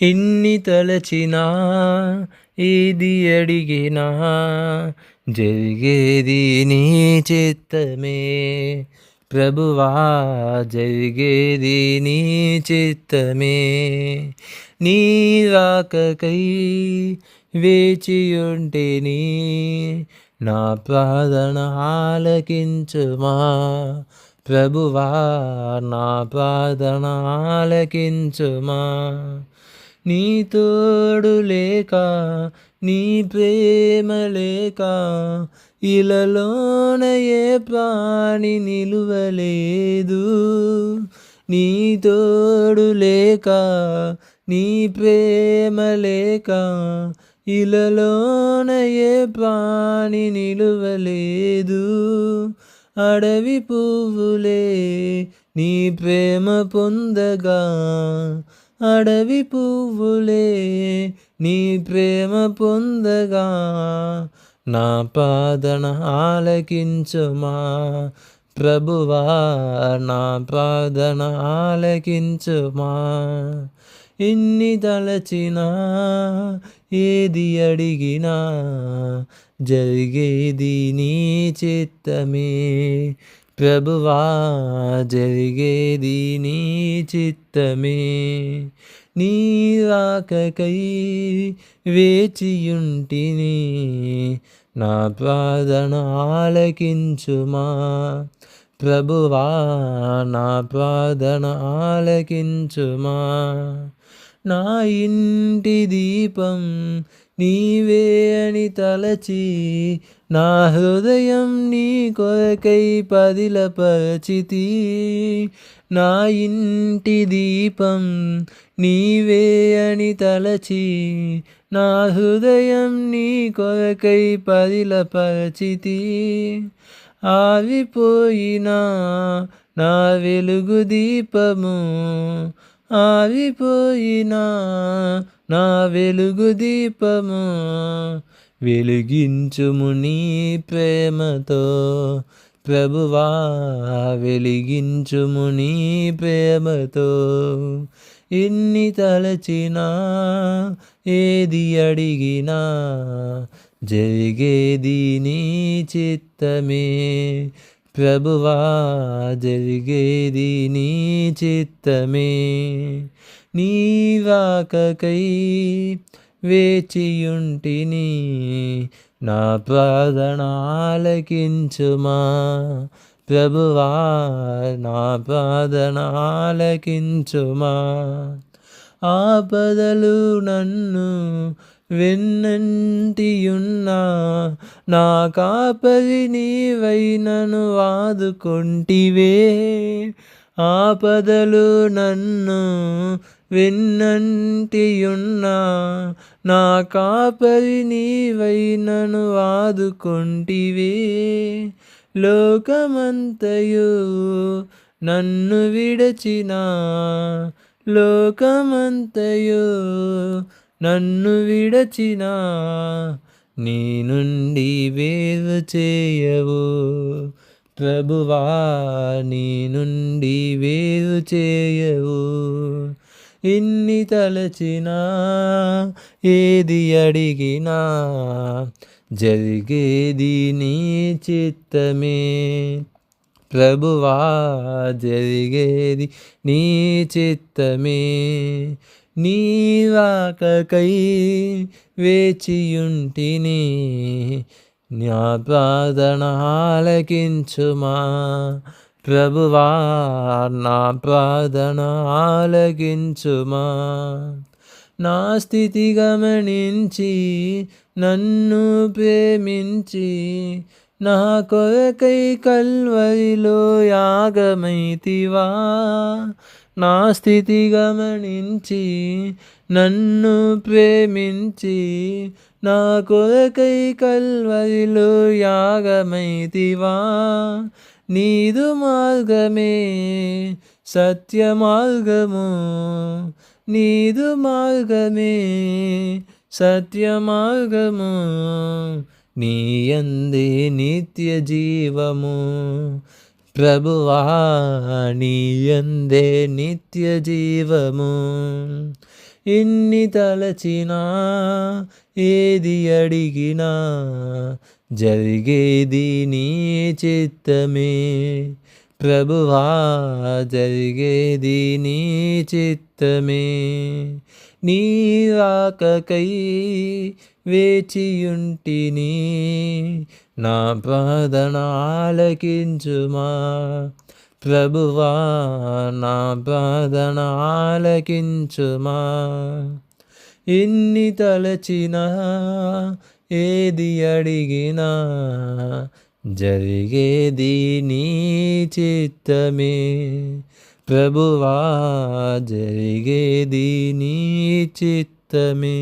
ఎన్ని తలచినా ఏది అడిగినా జరిగేది నీ చిత్తమే ప్రభువా, జరిగేది నీ చిత్తమే. నీ రాకకై వేచియుంటిని, నా ప్రార్థన ఆలకించుమా ప్రభువా, నా ప్రార్థన ఆలకించుమా. నీ తోడు లేక, నీ ప్రేమ లేక ఇలలోన ఏ ప్రాణి నిలువలేదు. నీ తోడు లేక, నీ ప్రేమ లేక ఇలలోన ఏ ప్రాణి నిలువలేదు. అడవి పువ్వులే నీ ప్రేమ పొందగా, అడవి పువ్వులే నీ ప్రేమ పొందగా, నా ప్రార్థన ఆలకించుమా ప్రభువా, నా ప్రార్థన ఆలకించుమా. ఎన్ని తలచినా ఏది అడిగినా జరిగేది నీ చిత్తమే ప్రభువా, జరిగేది నీ చిత్తమే. నీ రాకకై వేచియుంటిని, నా ప్రార్థన ఆలకించుమా ప్రభువా, నా ప్రార్థన ఆలకించుమా. నా ఇంటి దీపం నీవే అని తలచి, నా హృదయం నీ కొరకై పదిలపరచితి. నా ఇంటి దీపం నీవే అని తలచి, నా హృదయం నీ కొరకై పదిలపరచితి. ఆరిపోయినా నా వెలుగు దీపము, ఆరిపోయినా నా వెలుగు దీపము వెలిగించుము నీ ప్రేమతో ప్రభువా, వెలిగించుము నీ ప్రేమతో. ఎన్ని తలచినా ఏది అడిగినా జరిగేది నీ చిత్తమే ప్రభువా, జరిగేది నీ చిత్తమే. నీ రాకకై వేచియుంటిని, నా ప్రార్థన ఆలకించుమా ప్రభువా, నా ప్రార్థన ఆలకించుమా. ఆపదలు నన్ను వెన్నంటియున్నా, నా కాపరి నీవై నన్ను ఆదుకొంటివే. ఆపదలు నన్ను వెన్నంటియున్నా, నా కాపరి నీవై నన్ను ఆదుకొంటివే. లోకమంతయు నన్ను విడచినా, లోకమంతయు నన్ను విడచినా, నీ నుండి వేరు చేయవు ప్రభువా, నీ నుండి వేరు చేయవు. ఎన్ని తలచినా ఏది అడిగినా జరిగేది నీ చిత్తమే ప్రభువా, జరిగేది నీ చిత్తమే. నీ రాకకై వేచియుంటిని, నా ప్రార్థన ఆలకించుమా ప్రభువా, నా ప్రార్థన ఆలకించుమా. నా స్థితి గమనించి నన్ను ప్రేమించి, నా కొరకై కల్వరిలో యాగమైతివా. నా స్థితి గమనించి నన్ను ప్రేమించి, నా కొరకై కల్వరిలో యాగమైతివా. నీదు మార్గమే సత్య మార్గము, నీదు మార్గమే సత్య మార్గము, నీ యందే నిత్య జీవము ప్రభువా, నీ యందే నిత్య జీవము. ఎన్ని తలచినా ఏది అడిగినా జరిగేది నీ చిత్తమే ప్రభువా, జరిగేది నీ చిత్తమే. నీ రాకకై వేచియుంటిని, నా ప్రార్థన ఆలకించుమా ప్రభువా, నా ప్రార్థన ఆలకించుమా. ఎన్ని తలచినా ఏది అడిగినా జరిగేది నీ చిత్తమే ప్రభువా, జరిగేది నీ చిత్తమే.